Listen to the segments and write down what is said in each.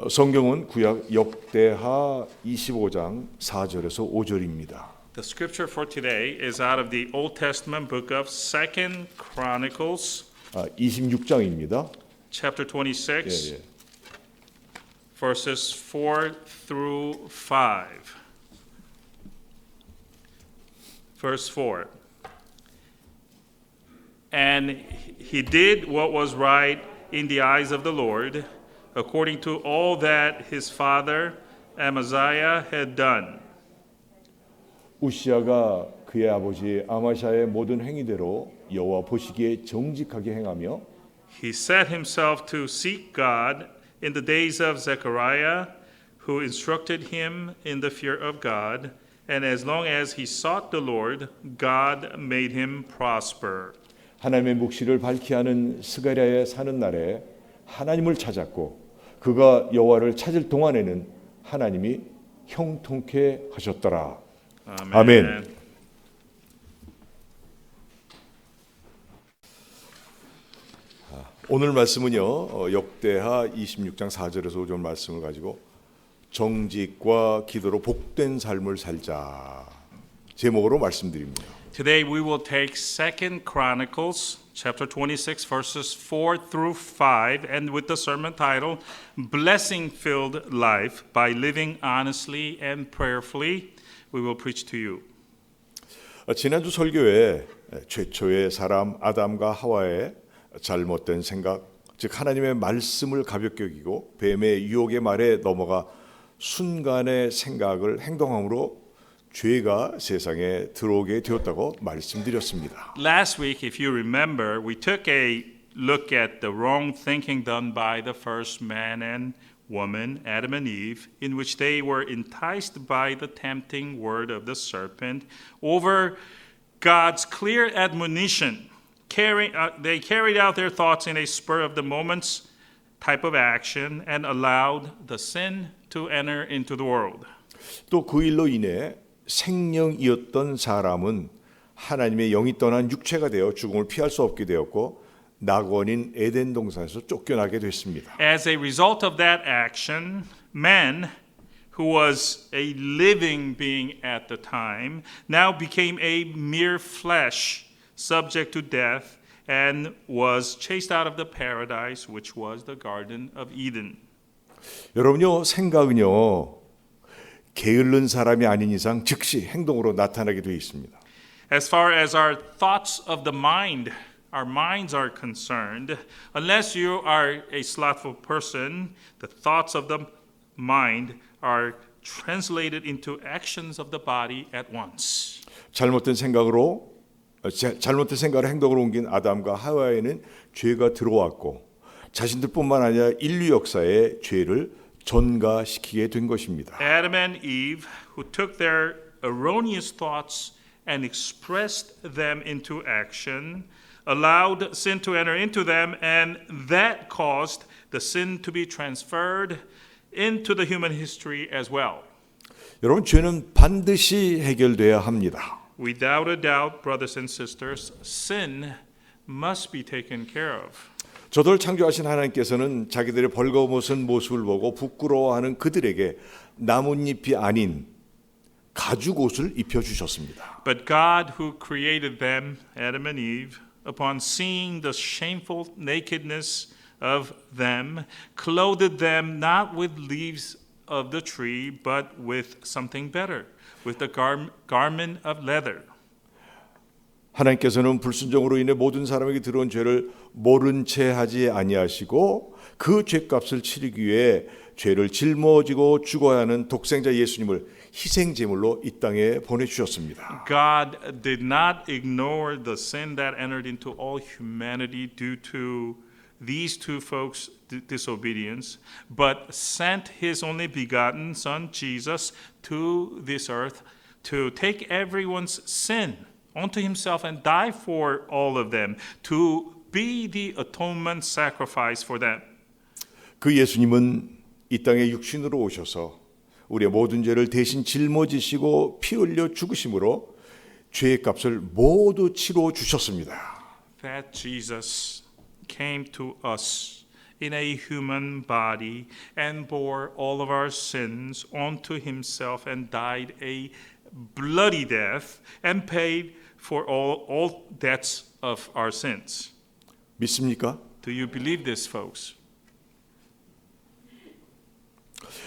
성경은 구약 역대하 25장 4절에서 5절입니다. The scripture for today is out of the Old Testament book of 2nd Chronicles, 26장입니다. chapter 26, 예. verses 4 through 5. Verse 4. And he did what was right in the eyes of the Lord, according to all that his father Amaziah had done. 우시아가 그의 아버지 아마샤의 모든 행위대로 여호와 보시기에 정직하게 행하며 He set himself to seek God in the days of Zechariah, who instructed him in the fear of God, and as long as he sought the Lord, God made him prosper. 하나님의 묵시를 밝히 하는 스가랴에 사는 날에 하나님을 찾았고 그가 여호와를 찾을 동안에는 하나님이 형통케 하셨더라. 아멘. 오늘 말씀은요. 역대하 26장 4절에서 5절 말씀을 가지고 정직과 기도로 복된 삶을 살자 제목으로 말씀드립니다. Today we will take 2nd Chronicles chapter 26 verses 4 through 5 and with the sermon title Blessing Filled Life by Living Honestly and Prayerfully we will preach to you. 지난주 설교에 최초의 사람 아담과 하와의 잘못된 생각, 즉 하나님의 말씀을 가볍게 여기고 뱀의 유혹의 말에 넘어가 순간의 생각을 행동함으로 죄가 세상에 들어오게 되었다고 말씀드렸습니다. Last week, if you remember, we took a look at the wrong thinking done by the first man and woman, Adam and Eve, in which they were enticed by the tempting word of the serpent over God's clear admonition. They carried out their thoughts in a spur of the moment's type of action and allowed the sin to enter into the world. 또 그 일로 인해 생명이었던 사람은 하나님의 영이 떠난 육체가 되어 죽음을 피할 수 없게 되었고 낙원인 에덴 동산에서 쫓겨나게 됐습니다. As a result of that action, man, who was a living being at the time, now became a mere flesh, subject to death, and was chased out of the paradise, which was the Garden of Eden. 여러분요, 생각은요, 게으른 사람이 아닌 이상 즉시 행동으로 나타나게 되어 있습니다. As far as our thoughts of the mind, our minds are concerned, unless you are a slothful person, the thoughts of the mind are translated into actions of the body at once. 잘못된 생각을 행동으로 옮긴 아담과 하와에는 죄가 들어왔고 자신들뿐만 아니라 인류 역사에 죄를 전가시키게 된 것입니다. Adam and Eve, who took their erroneous thoughts and expressed them into action, allowed sin to enter into them, and that caused the sin to be transferred into the human history as well. 여러분, 죄는 반드시 해결돼야 합니다. Without a doubt, brothers and sisters, sin must be taken care of. 저들 창조하신 하나님께서는 자기들의 벌거벗은 모습을 보고 부끄러워하는 그들에게 나뭇잎이 아닌 가죽 옷을 입혀 주셨습니다. But God who created them, Adam and Eve, upon seeing the shameful nakedness of them, clothed them not with leaves of the tree, but with something better, with the garment of leather. 하나님께서는 불순종으로 인해 모든 사람에게 들어온 죄를 모른 채 하지 아니하시고 그 죄값을 치르기 위해 죄를 짊어지고 죽어야 하는 독생자 예수님을 희생 제물로 이 땅에 보내주셨습니다. God did not ignore the sin that entered into all humanity due to these two folks' disobedience, but sent his only begotten Son, Jesus, to this earth to take everyone's sin onto himself and die for all of them, to be the atonement sacrifice for them. 그 예수님은 이 땅에 육신으로 오셔서 우리의 모든 죄를 대신 짊어지시고 피 흘려 죽으심으로 죄의 값을 모두 치러 주셨습니다. That Jesus came to us in a human body and bore all of our sins onto himself and died a bloody death and paid for all debts of our sins. 믿습니까? Do you believe this, folks?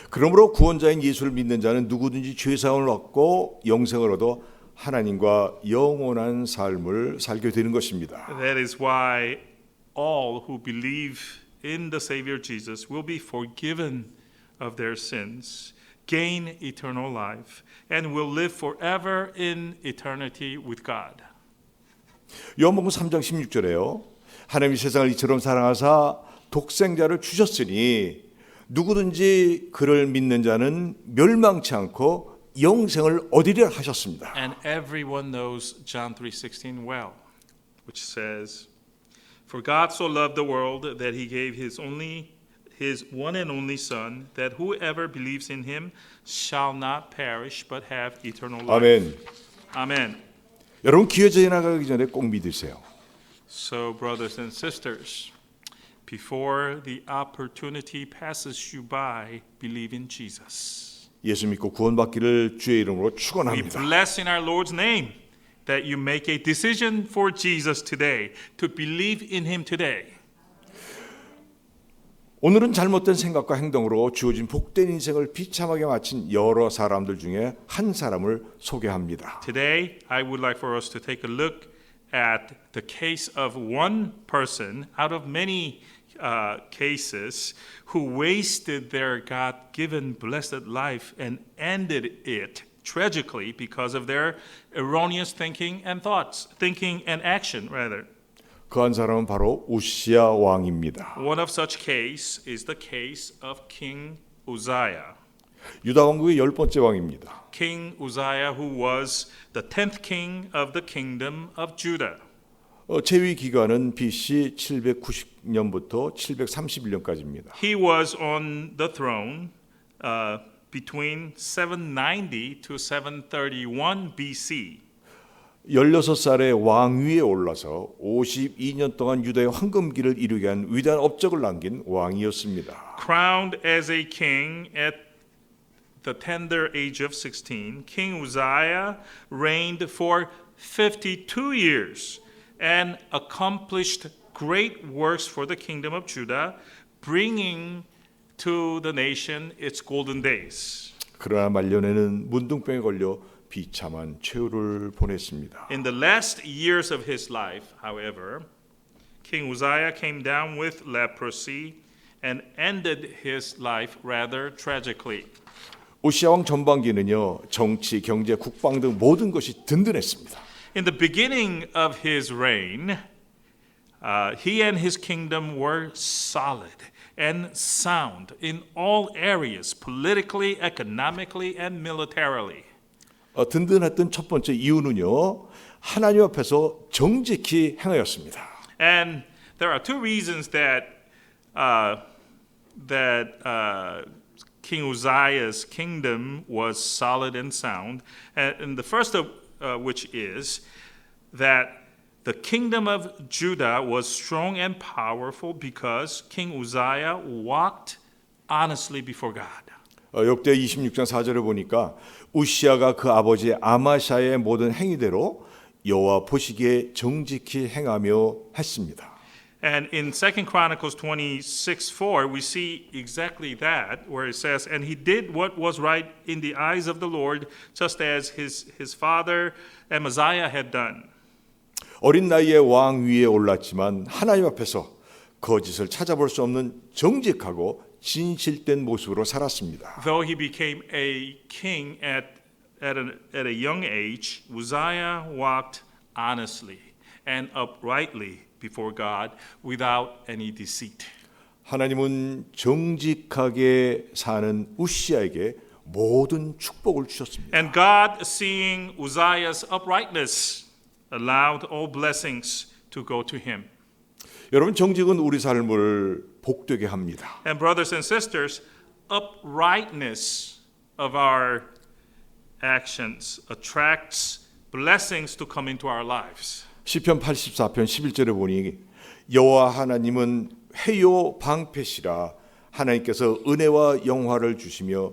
그러므로 구원자인 예수를 믿는 자는 누구든지 죄사함을 얻고 영생을 얻어 하나님과 영원한 삶을 살게 되는 것입니다. That is why all who believe in the Savior Jesus will be forgiven of their sins, gain eternal life, and will live forever in eternity with God. 요한복음 3장 16절에요. 하나님이 세상을 이처럼 사랑하사 독생자를 주셨으니 누구든지 그를 믿는 자는 멸망치 않고 영생을 얻으리라 하셨습니다. And everyone knows John 3:16 well, which says, "For God so loved the world that he gave his one and only Son, that whoever believes in him shall not perish but have eternal life." 아멘. Amen. 여러분 기회 지나가기 전에 꼭 믿으세요. So, brothers and sisters, before the opportunity passes you by, believe in Jesus. 예수 믿고 구원받기를 주의 이름으로 We 축원합니다. bless in our Lord's name that you make a decision for Jesus today, to believe in him today. 오늘은 잘못된 생각과 행동으로 주어진 복된 인생을 비참하게 마친 여러 사람들 중에 한 사람을 소개합니다. Today, I would like for us to take a look at the case of one person out of many cases who wasted their God-given blessed life and ended it tragically because of their erroneous thinking and action rather. 그 한 사람은 바로 우시야 왕입니다. One of such case is the case of King Uzziah. 유다 왕국의 10번째 왕입니다. King Uzziah, who was the 10th king of the kingdom of Judah. 재위 기간은 BC 790년부터 731년까지입니다. He was on the throne between 790 to 731 BC. 16살에 왕위에 올라서 52년 동안 유다의 황금기를 이루게 한 위대한 업적을 남긴 왕이었습니다. Crowned as a king at the tender age of 16, King Uzziah reigned for 52 years and accomplished great works for the kingdom of Judah, bringing to the nation its golden days. 그러나 말년에는 문둥병에 걸려 비참한 최후를 보냈습니다. In the last years of his life, however, King Uzziah came down with leprosy and ended his life rather tragically. 우시야 왕 전반기는요 정치, 경제, 국방 등 모든 것이 든든했습니다. In the beginning of his reign, he and his kingdom were solid and sound in all areas, politically, economically, and militarily. 든든했던 첫 번째 이유는요 하나님 앞에서 정직히 행하였습니다. And there are two reasons that King Uzziah's kingdom was solid and sound, and the first of which is that the kingdom of Judah was strong and powerful because King Uzziah walked honestly before God. 역대 26장 4절에 보니까 우시야가 그 아버지 아마샤의 모든 행위대로 여호와 보시기에 정직히 행하며 했습니다. And in 2 Chronicles 26:4, we see exactly that, where it says, "And he did what was right in the eyes of the Lord, just as his father Amaziah had done." 어린 나이에 왕 위에 올랐지만 하나님 앞에서 거짓을 찾아볼 수 없는 정직하고 진실된 모습으로 살았습니다. Though he became a king at a young age, Uzziah walked honestly and uprightly before God without any deceit. 하나님은 정직하게 사는 우시야에게 모든 축복을 주셨습니다. And God, seeing Uzziah's uprightness, allowed all blessings to go to him. 여러분 정직은 우리 삶을 복되게 합니다. And brothers and sisters, uprightness of our actions attracts blessings to come into our lives. 시편 84편 11절에 보니 여호와 하나님은 해요 방패시라. 하나님께서 은혜와 영화를 주시며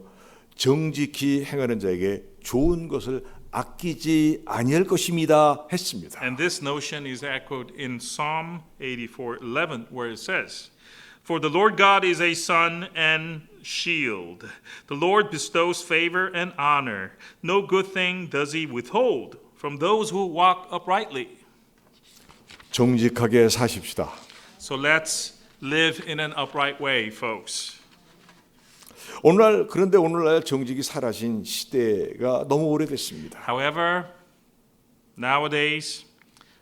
정직히 행하는 자에게 좋은 것을 아끼지 아니할 것입니다 했습니다. And this notion is echoed in Psalm 84:11, where it says, "For the Lord God is a sun and shield. The Lord bestows favor and honor. No good thing does he withhold from those who walk uprightly." 정직하게 사십시다. So let's live in an upright way, folks. 그런데 오늘날 정직이 사라진 시대가 너무 오래됐습니다. However, nowadays,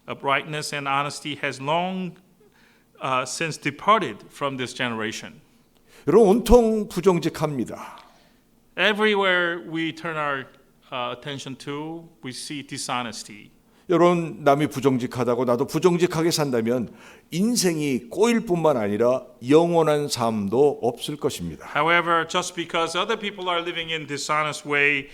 uprightness and honesty has long since departed from this generation. 여러분 온통 부정직합니다. Everywhere we turn our attention to, we see dishonesty. 여러분 남이 부정직하다고 나도 부정직하게 산다면 인생이 꼬일 뿐만 아니라 영원한 삶도 없을 것입니다. However, just because other people are living in dishonest way,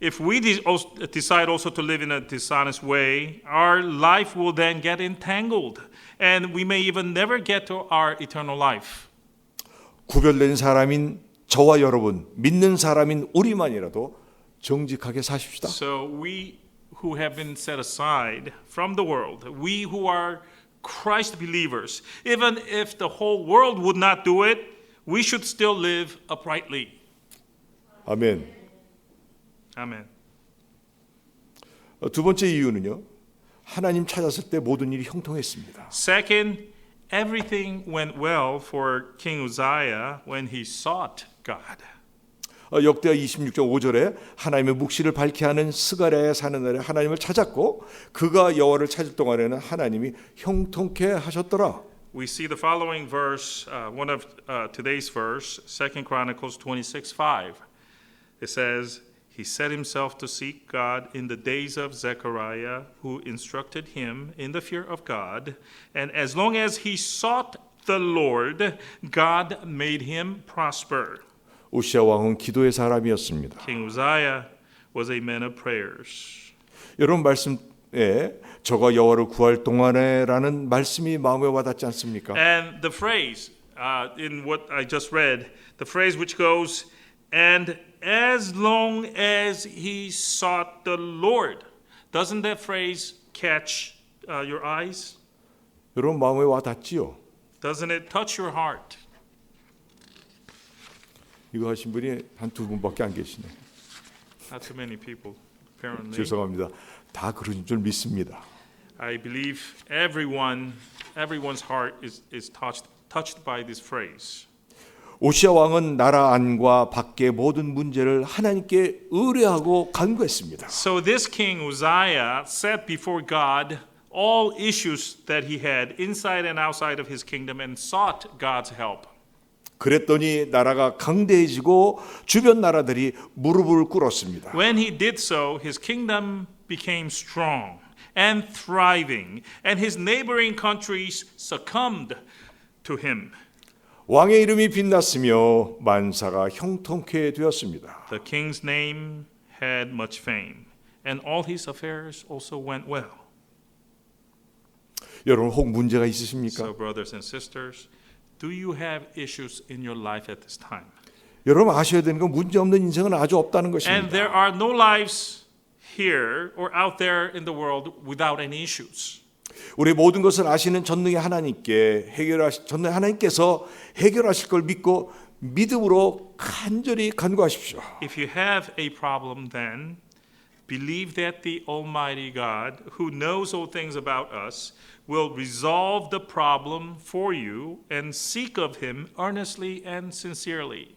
if we decide also to live in a dishonest way, our life will then get entangled, and we may even never get to our eternal life. 구별된 사람인 저와 여러분, 믿는 사람인 우리만이라도 정직하게 사십시다. So we who have been set aside from the world, we who are Christ believers, even if the whole world would not do it, we should still live uprightly. 아멘. Amen. 두 번째 이유는요. 하나님 찾았을 때 모든 일이 형통했습니다. Second, everything went well for King Uzziah when he sought God. 역대하 26장 5절에 하나님의 묵시를 밝게 하는 스가랴에 사는 날에 하나님을 찾았고 그가 여호와를 찾을 동안에는 하나님이 형통케 하셨더라. We see the following verse, one of today's verse, 2 Chronicles 26:5. It says, "He set himself to seek God in the days of Zechariah, who instructed him in the fear of God, and as long as he sought the Lord, God made him prosper." 우시아 왕은 기도의 사람이었습니다. King Uzziah was a man of prayers. 여러분 말씀에 저가 여호와를 구할 동안에라는 말씀이 마음에 와닿지 않습니까? And the phrase in what I just read, the phrase which goes, "And as long as he sought the Lord," doesn't that phrase catch your eyes? 여러분 마음에 와닿지요? Doesn't it touch your heart? 이거 하신 분이 한 두 분밖에 안 계시네. Not too many people, apparently. 죄송합니다. 다 그런 줄 믿습니다. I believe everyone's heart is touched by this phrase. 오시아 왕은 나라 안과 밖의 모든 문제를 하나님께 의뢰하고 간구했습니다. So this king Uzziah set before God all issues that he had inside and outside of his kingdom and sought God's help. 그랬더니 나라가 강대해지고 주변 나라들이 무릎을 꿇었습니다. When he did so, his kingdom became strong and thriving, and his neighboring countries succumbed to him. 왕의 이름이 빛났으며 만사가 형통케 되었습니다. The king's name had much fame, and all his affairs also went well. 여러분 혹 문제가 있으십니까? So, brothers and sisters, do you have issues in your life at this time? 여러분 아셔야 되는 건 문제 없는 인생은 아주 없다는 And there 것입니다. are no lives here or out there in the world without any issues. 우리 모든 것을 아시는 전능의 하나님께서 해결하실 걸 믿고 믿음으로 간절히 간구하십시오. If you have a problem, then believe that the Almighty God, who knows all things about us, will resolve the problem for you and seek of him earnestly and sincerely.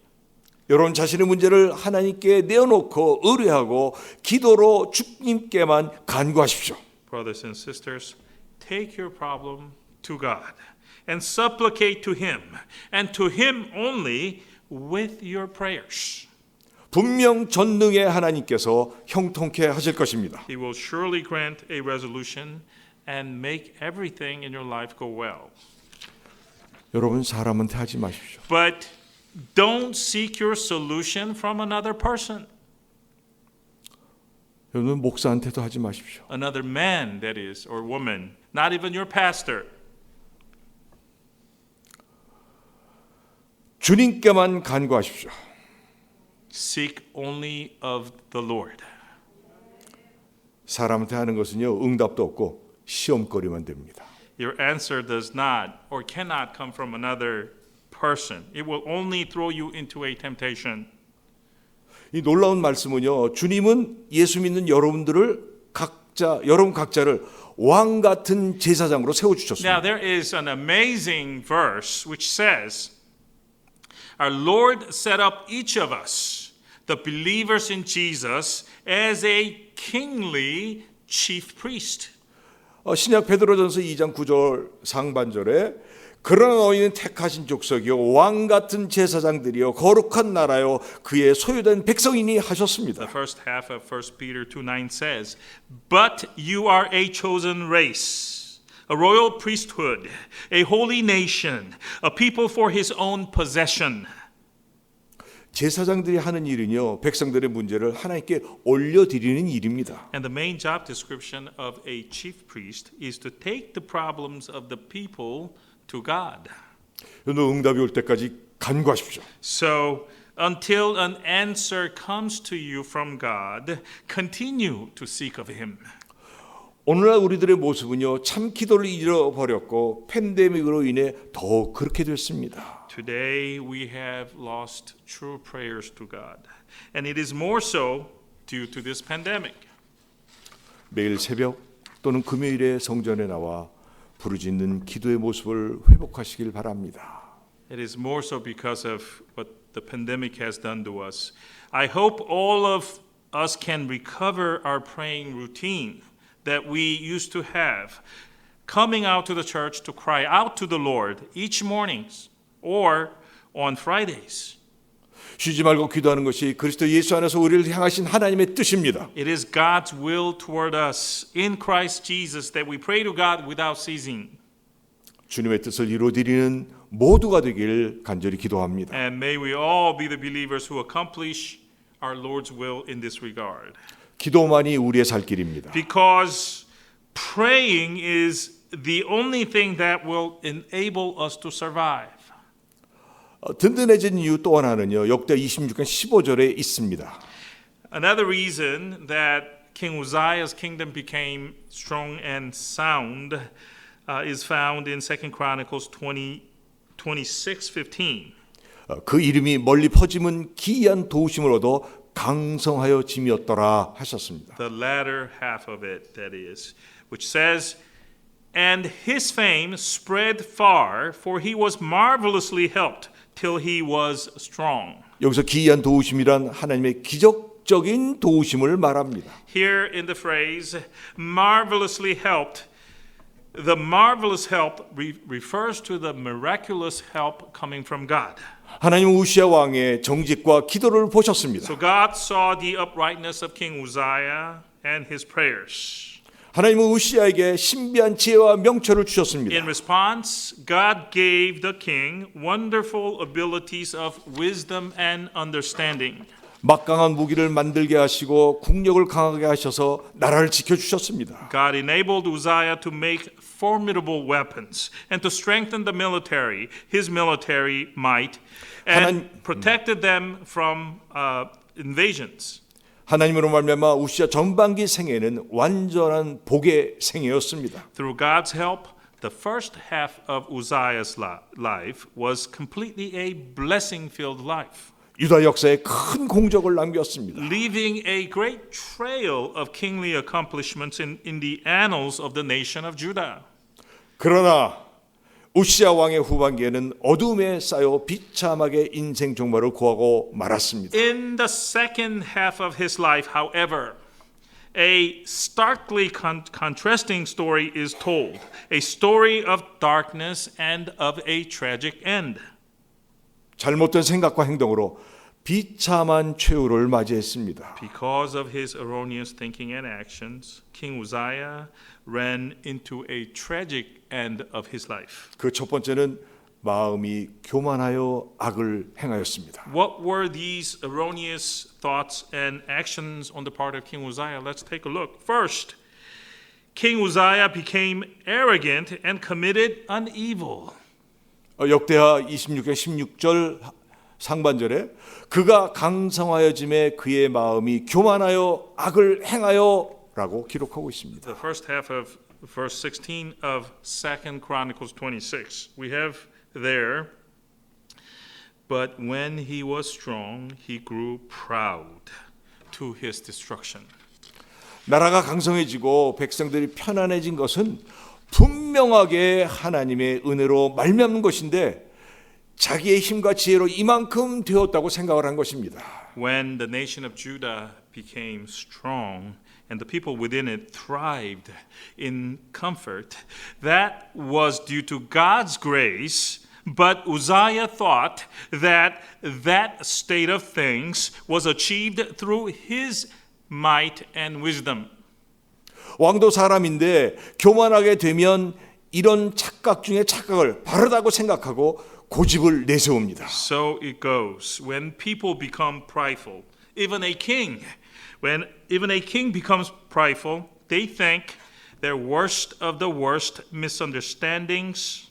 여러분 자신의 문제를 하나님께 내어놓고 의뢰하고 기도로 주님께만 간구하십시오. Brothers and sisters, take your problem to God and supplicate to him, and to him only with your prayers. 분명 전능의 하나님께서 형통케 하실 것입니다. He will surely grant a resolution and make everything in your life go well. 여러분 사람한테 하지 마십시오. But don't seek your solution from another person, 여러분 목사한테도 하지 마십시오. another man, that is, or woman, not even your pastor. 주님께만 간구하십시오. Seek only of the Lord. 사람한테 하는 것은요, 응답도 없고 시험거리만 됩니다. Your answer does not or cannot come from another person. It will only throw you into a temptation. 이 놀라운 말씀은요, 주님은 예수 믿는 여러분 각자를 왕 같은 제사장으로 세워 Now 주셨습니다. there is an amazing verse which says, our Lord set up each of us, the believers in Jesus, as a kingly chief priest. 신약 베드로전서 2장 9절 상반절에 그러나 너희는 택하신 족속이요 왕 같은 제사장들이요 거룩한 나라요 그의 소유된 백성이니 하셨습니다. The first half of 1 Peter 2:9 says, but you are a chosen race, a royal priesthood, a holy nation, a people for his own possession. 제사장들이 하는 일은요 백성들의 문제를 하나님께 올려드리는 일입니다. And the main job description of a chief priest is to take the problems of the people to God. 여러분 응답이 올 때까지 간구하십시오. So until an answer comes to you from God, continue to seek of him. 오늘날 우리들의 모습은요 참 기도를 잃어버렸고 팬데믹으로 인해 더 그렇게 됐습니다. Today we have lost true prayers to God, and it is more so due to this pandemic. 매일 새벽 또는 금요일에 성전에 나와 부르짖는 기도의 모습을 회복하시길 바랍니다. It is more so because of what the pandemic has done to us. I hope all of us can recover our praying routine that we used to have, coming out to the church to cry out to the Lord each morning or on Fridays. 쉬지 말고 기도하는 것이 그리스도 예수 안에서 우리를 향하신 하나님의 뜻입니다. It is God's will toward us in Christ Jesus that we pray to God without ceasing. 주님의 뜻을 이루어드리는 모두가 되길 간절히 기도합니다. And may we all be the believers who accomplish our Lord's will in this regard. 기도만이 우리의 살 길입니다. Because praying is the only thing that will enable us to survive. 든든해진 이유 또 하나는요. 역대 26장 15절에 있습니다. Another reason that King Uzziah's kingdom became strong and sound is found in 2 Chronicles 26:15. 그 이름이 멀리 퍼짐은 기이한 도우심을 얻어 강성하여 짐이었더라 하셨습니다. The latter half of it, that is, which says, and his fame spread far, for he was marvelously helped till he was strong. 여기서 기이한 도우심이란 하나님의 기적적인 도우심을 말합니다. Here in the phrase, marvelously helped, the marvelous help refers to the miraculous help coming from God. 하나님은 우시아 왕의 정직과 기도를 보셨습니다. So God saw the uprightness of King Uzziah and his prayers. 하나님은 우시아에게 신비한 지혜와 명철을 In 주셨습니다. response, God gave the king wonderful abilities of wisdom and understanding. 막강한 무기를 만들게 하시고 국력을 강하게 하셔서 나라를 지켜주셨습니다. God enabled Uzziah to make formidable weapons and to strengthen the military, his military might, and protected them from invasions. 하나님으로 말미암아 우시아 전반기 생애는 완전한 복의 생애였습니다. Through God's help, the first half of Uzziah's life was completely a blessing-filled life, 유다 역사에 큰 공적을 남겼습니다. leaving a great trail of kingly accomplishments in the annals of the nation of Judah. 그러나 우시아 왕의 후반기에는 어둠에 쌓여 비참하게 인생 종말을 고하고 말았습니다. In the second half of his life, however, a starkly contrasting story is told, a story of darkness and of a tragic end. 잘못된 생각과 행동으로 비참한 최후를 맞이했습니다. Because of his erroneous thinking and actions, King Uzziah ran into a tragic end of his life. 그 첫 번째는 마음이 교만하여 악을 행하였습니다. What were these erroneous thoughts and actions on the part of King Uzziah? Let's take a look. First, King Uzziah became arrogant and committed an evil. 역대하 26장 16절 상반절에 그가 강성하여짐에 그의 마음이 교만하여 악을 행하여라고 기록하고 있습니다. The first half of verse 16 of 2 Chronicles 26. We have there, but when he was strong, he grew proud to his destruction. 나라가 강성해지고 백성들이 편안해진 것은 분명하게 하나님의 은혜로 말미암는 것인데 자기의 힘과 지혜로 이만큼 되었다고 생각을 한 것입니다. When the nation of Judah became strong and the people within it thrived in comfort, that was due to God's grace, but Uzziah thought that that state of things was achieved through his might and wisdom. 왕도 사람인데 교만하게 되면 이런 착각 중에 착각을 바르다고 생각하고 고집을 내세웁니다. So it goes. When people become prideful, even a king, when even a king becomes prideful, they think their worst of the worst misunderstandings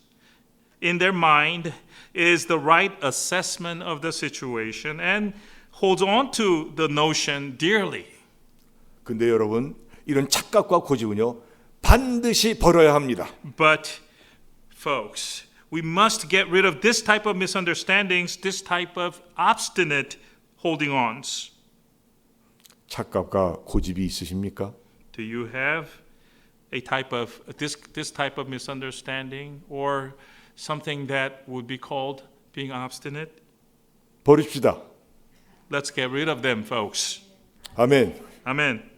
in their mind is the right assessment of the situation and holds on to the notion dearly. 근데 여러분, 이런 착각과 고집은요, 반드시 버려야 합니다. But folks, we must get rid of this type of misunderstandings, this type of obstinate holding ons. 착각과 고집이 있으십니까? Do you have a type of this type of misunderstanding or something that would be called being obstinate? 버립시다. Let's get rid of them, folks. 아멘. Amen.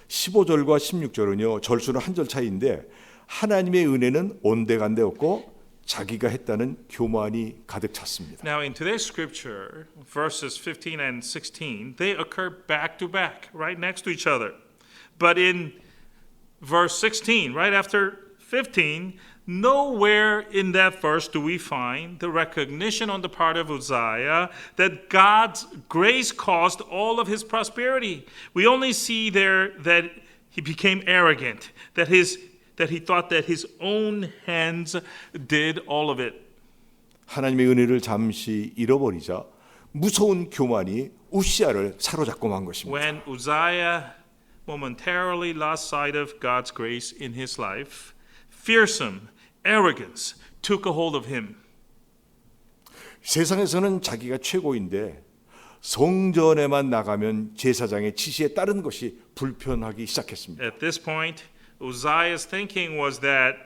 15절과 16절은요, 절수는 한 절 차이인데 하나님의 은혜는 온데간데 없고 자기가 했다는 교만이 가득 찼습니다. Now in today's scripture, verses 15 and 16, they occur back to back, right next to each other. But in verse 16, right after 15, nowhere in that verse do we find the recognition on the part of Uzziah that God's grace caused all of his prosperity. We only see there that he became arrogant, that he thought that his own hands did all of it. 하나님의 은혜를 잠시 잃어버리자 무서운 교만이 우시아를 사로잡고 만 것입니다. When Uzziah momentarily lost sight of God's grace in his life, fearsome arrogance took a hold of him. 세상에서는 자기가 최고인데 성전에만 나가면 제사장의 지시에 따른 것이 불편하기 시작했습니다. At this point, Uzziah's thinking was that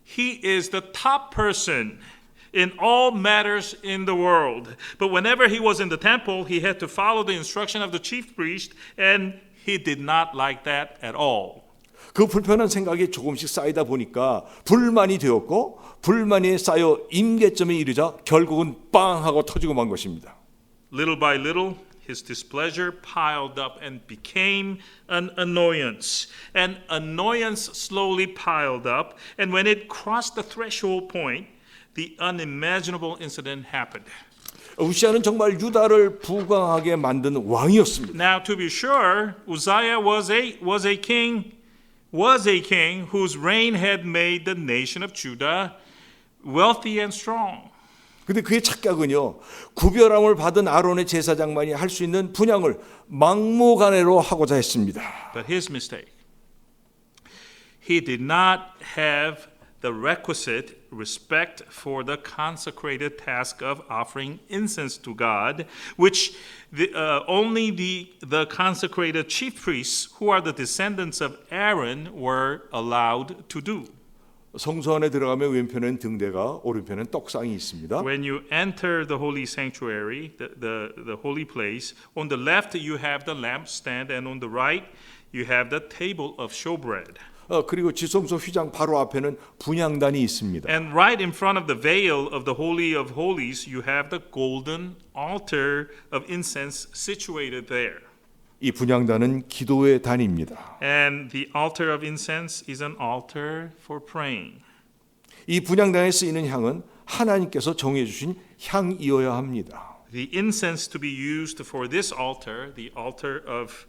he is the top person in all matters in the world. But whenever he was in the temple, he had to follow the instruction of the chief priest, and he did not like that at all. 그 불편한 생각이 조금씩 쌓이다 보니까 불만이 되었고 불만이 쌓여 임계점에 이르자 결국은 빵 하고 터지고 만 것입니다. Little by little, his displeasure piled up and became an annoyance. And annoyance slowly piled up, and when it crossed the threshold point, the unimaginable incident happened. 우시아는 정말 유다를 부강하게 만든 왕이었습니다. Now, to be sure, Uzziah was a king whose reign had made the nation of Judah wealthy and strong. 근데 그의 착각은요, 구별함을 받은 아론의 제사장만이 할 수 있는 분향을 막무가내로 하고자 했습니다. But his mistake, he did not have the requisite respect for the consecrated task of offering incense to God, which only the consecrated chief priests, who are the descendants of Aaron, were allowed to do. 성소 안에 들어가면 왼편엔 등대가, 오른편엔 떡상이 있습니다. When you enter the holy sanctuary, the holy place, on the left you have the lampstand, and on the right you have the table of showbread. 그리고 지성소 휘장 바로 앞에는 분향단이 있습니다. And right in front of the veil of the Holy of Holies, you have the golden altar of incense situated there. 이 분향단은 기도의 단입니다. And the altar of incense is an altar for praying. 이 분향단에 쓰이는 향은 하나님께서 정해 주신 향이어야 합니다. The incense to be used for this altar, the altar of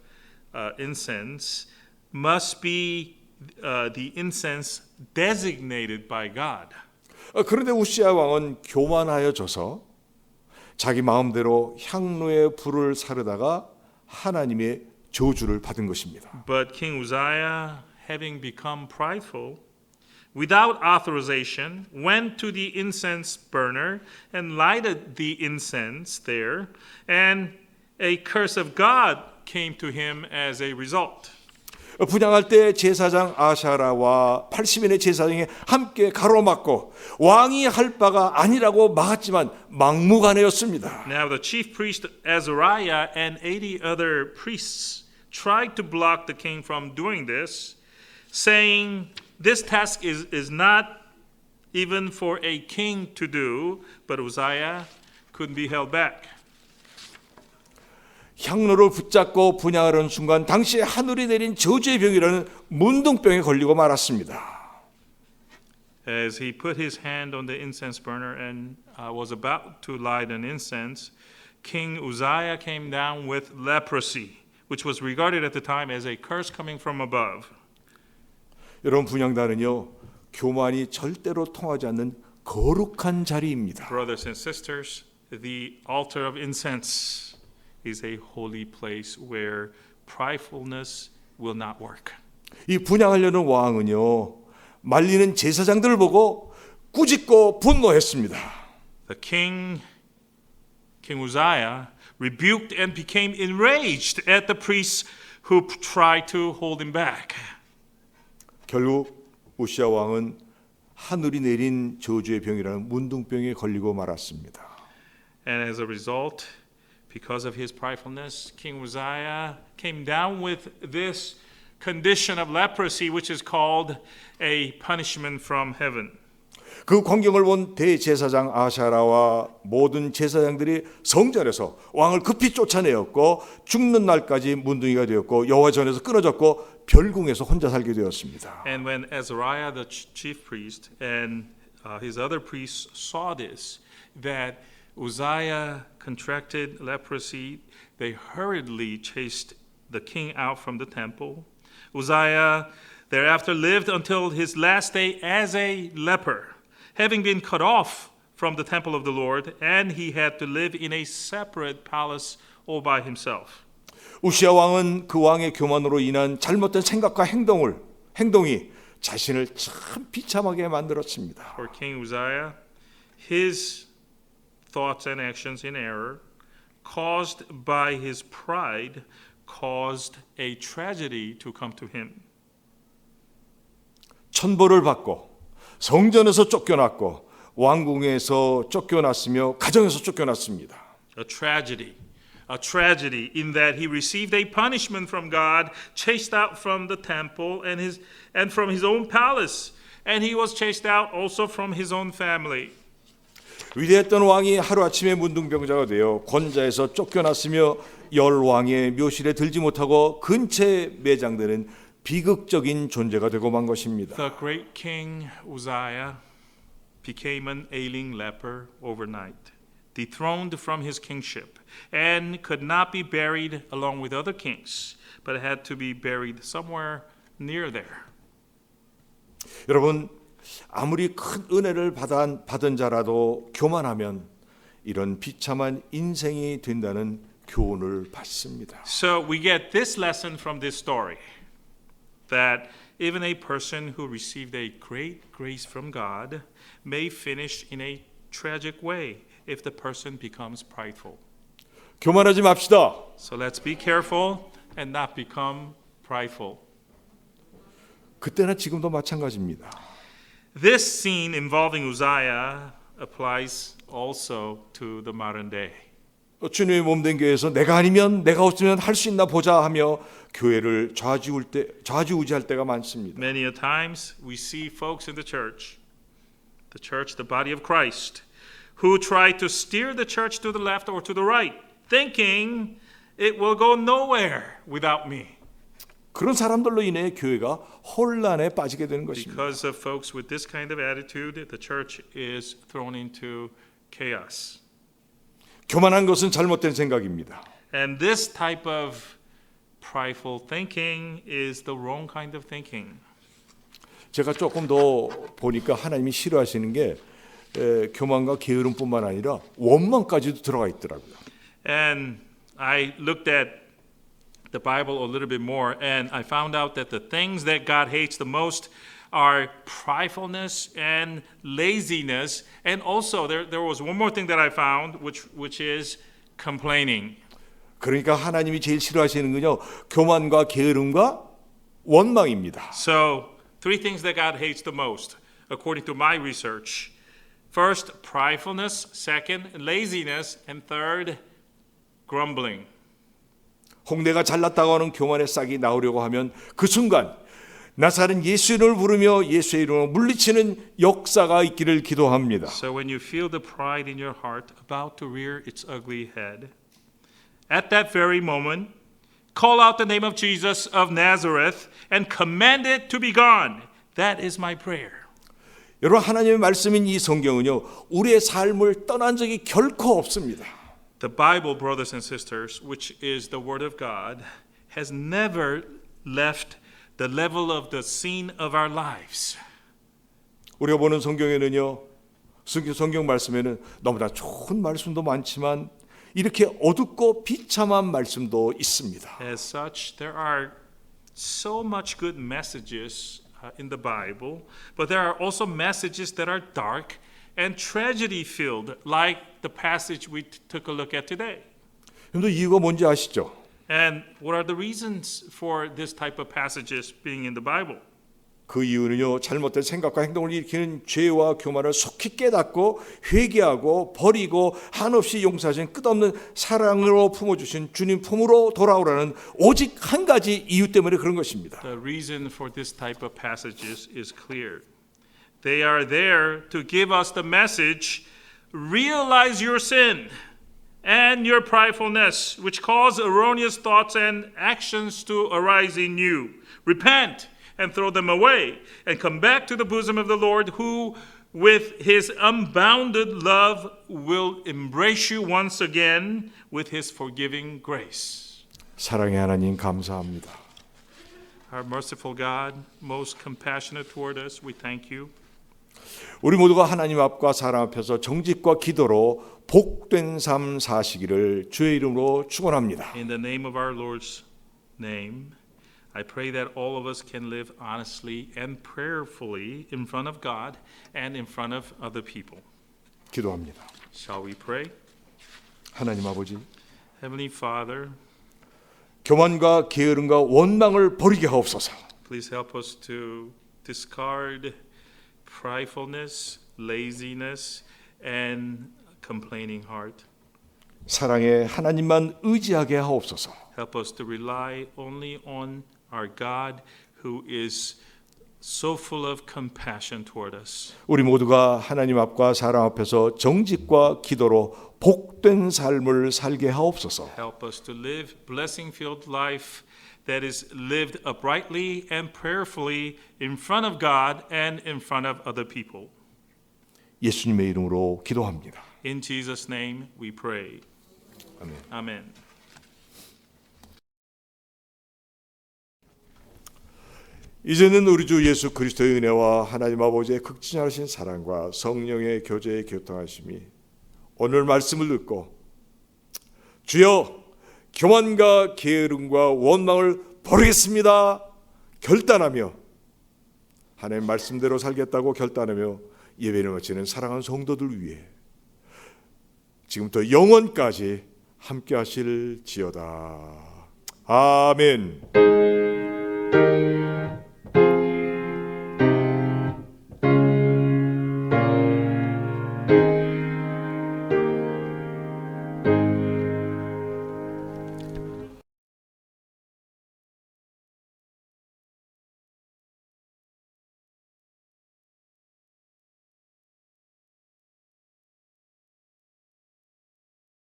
incense, must be the incense designated by God. 그런데 우시아 왕은 교만하여져서 자기 마음대로 향로의 불을 사르다가 하나님의 저주를 받은 것입니다. But King Uzziah, having become prideful, without authorization, went to the incense burner and lighted the incense there, and a curse of God came to him as a result. 분향할 때 제사장 아샤라와 80인의 제사장이 함께 가로막고 왕이 할 바가 아니라고 막았지만 막무가내였습니다. Now the chief priest Azariah and 80 other priests tried to block the king from doing this, saying, "This task is not even for a king to do," but Uzziah couldn't be held back. 향로를 붙잡고 분향하려는 순간 당시에 하늘이 내린 저주의 병이라는 문둥병에 걸리고 말았습니다. As he put his hand on the incense burner and was about to light an incense, King Uzziah came down with leprosy, which was regarded at the time as a curse coming from above. 여러분, 분향단은요, 교만이 절대로 통하지 않는 거룩한 자리입니다. Brothers and sisters, the altar of incense is a holy place where pridefulness will not work. 이 분향하려는 왕은요, 말리는 제사장들을 보고 꾸짖고 분노했습니다. The King Uzziah rebuked and became enraged at the priests who tried to hold him back. 결국 우시아 왕은 하늘이 내린 저주의 병이라는 문둥병에 걸리고 말았습니다. And as a result, because of his pridefulness, King Uzziah came down with this condition of leprosy, which is called a punishment from heaven. 그 광경을 본 대제사장 아샤라와 모든 제사장들이 성전에서 왕을 급히 쫓아내었고 죽는 날까지 문둥이가 되었고 여호와 전에서 끊어졌고 별궁에서 혼자 살게 되었습니다. And when Azariah, the chief priest, and his other priests saw this, that Uzziah contracted leprosy, they hurriedly chased the king out from the temple. Uzziah thereafter lived until his last day as a leper, having been cut off from the temple of the Lord, and he had to live in a separate palace all by himself. 우시아 왕은 그 왕의 교만으로 인한 잘못된 생각과 행동이 자신을 참 비참하게 만들었습니다. For King Uzziah, his thoughts and actions in error, caused by his pride, caused a tragedy to come to him. 천벌을 받고 성전에서 쫓겨났고 왕궁에서 쫓겨났으며 가정에서 쫓겨났습니다. A tragedy in that he received a punishment from God, chased out from the temple and from his own palace, and he was chased out also from his own family. 위대했던 왕이 하루아침에 문둥병자가 되어 권자에서 쫓겨났으며 열 왕의 묘실에 들지 못하고 근처에 매장되는 비극적인 존재가 되고 만 것입니다. The great king Uzziah became an ailing leper overnight, dethroned from his kingship, and could not be buried along with other kings, but had to be buried somewhere near there. 여러분, 아무리 큰 은혜를 받은 자라도 교만하면 이런 비참한 인생이 된다는 교훈을 받습니다. So we get this lesson from this story, that even a person who received a great grace from God may finish in a tragic way if the person becomes prideful. 교만하지 맙시다. So let's be careful and not become prideful. 그때나 지금도 마찬가지입니다. This scene involving Uzziah applies also to the modern day. 주님의 몸된 교회에서 내가 아니면 내가 없으면 할 수 있나 보자 하며 교회를 좌지우지할 때가 많습니다. Many a times we see folks in the church, the body of Christ, who try to steer the church to the left or to the right, thinking it will go nowhere without me. 그런 사람들로 인해 교회가 혼란에 빠지게 되는 것입니다. Because of folks with this kind of attitude, the church is thrown into chaos. 교만한 것은 잘못된 생각입니다. And this type of prideful thinking is the wrong kind of thinking. 제가 조금 더 보니까 하나님이 싫어하시는 게 교만과 게으름뿐만 아니라 원망까지도 들어가 있더라고요. And I looked at the Bible a little bit more, and I found out that the things that God hates the most are pridefulness and laziness. And also, there was one more thing that I found, which is complaining. 그러니까 하나님이 제일 싫어하시는 건요, 교만과 게으름과 원망입니다. So, three things that God hates the most, according to my research. First, pridefulness. Second, laziness. And third, grumbling. 홍대가 잘났다고 하는 교만의 싹이 나오려고 하면 그 순간 나사렛 예수 이름을 부르며 예수의 이름으로 물리치는 역사가 있기를 기도합니다. So when you feel the pride in your heart about to rear its ugly head, at that very moment, call out the name of Jesus of Nazareth and command it to be gone. That is my prayer. 여러분, 하나님의 말씀인 이 성경은요, 우리의 삶을 떠난 적이 결코 없습니다. The Bible, brothers and sisters, which is the Word of God, has never left the level of the scene of our lives. 우리가 보는 성경에는요, 성경 말씀에는 너무나 좋은 말씀도 많지만 이렇게 어둡고 비참한 말씀도 있습니다. As such, there are so much good messages in the Bible, but there are also messages that are dark and tragedy filled, like the passage we took a look at today. 여러분들 이유가 뭔지 아시죠? And what are the reasons for this type of passages being in the Bible? 그 이유는요, 잘못된 생각과 행동을 일으키는 죄와 교만을 속히 깨닫고 회개하고 버리고 한없이 용서하신 끝없는 사랑으로 품어주신 주님 품으로 돌아오라는 오직 한 가지 이유 때문에 그런 것입니다. The reason for this type of passages is clear. They are there to give us the message, realize your sin and your pridefulness, which cause erroneous thoughts and actions to arise in you. Repent and throw them away, and come back to the bosom of the Lord, who with his unbounded love will embrace you once again with his forgiving grace. 사랑의 하나님 감사합니다. Our merciful God, most compassionate toward us, we thank you. 우리 모두가 하나님 앞과 사람 앞에서 정직과 기도로 복된 삶 사시기를 주의 이름으로 축원합니다. In the name of our Lord's name, I pray that all of us can live honestly and prayerfully in front of God and in front of other people. 기도합니다. Shall we pray? 하나님 아버지, Heavenly Father, 교만과 게으름과 원망을 버리게 하옵소서. please help us to discard pridefulness, laziness, and complaining heart. 사랑에 하나님만 의지하게 하옵소서. Help us to rely only on our God, who is so full of compassion toward us. 우리 모두가 하나님 앞과 사람 앞에서 정직과 기도로 복된 삶을 살게 하옵소서. Help us to live blessing-filled life that is lived uprightly and prayerfully in front of God and in front of other people. 예수님의 이름으로 기도합니다. In Jesus' name we pray. 아멘. Amen. 이제는 우리 주 예수 그리스도의 은혜와 하나님 아버지의 극진하신 사랑과 성령의 교제의 교통하심이 오늘 말씀을 듣고 주여 교만과 게으름과 원망을 버리겠습니다 결단하며 하나님 말씀대로 살겠다고 결단하며 예배를 마치는 사랑하는 성도들 위해 지금부터 영원까지 함께 하실지어다. 아멘.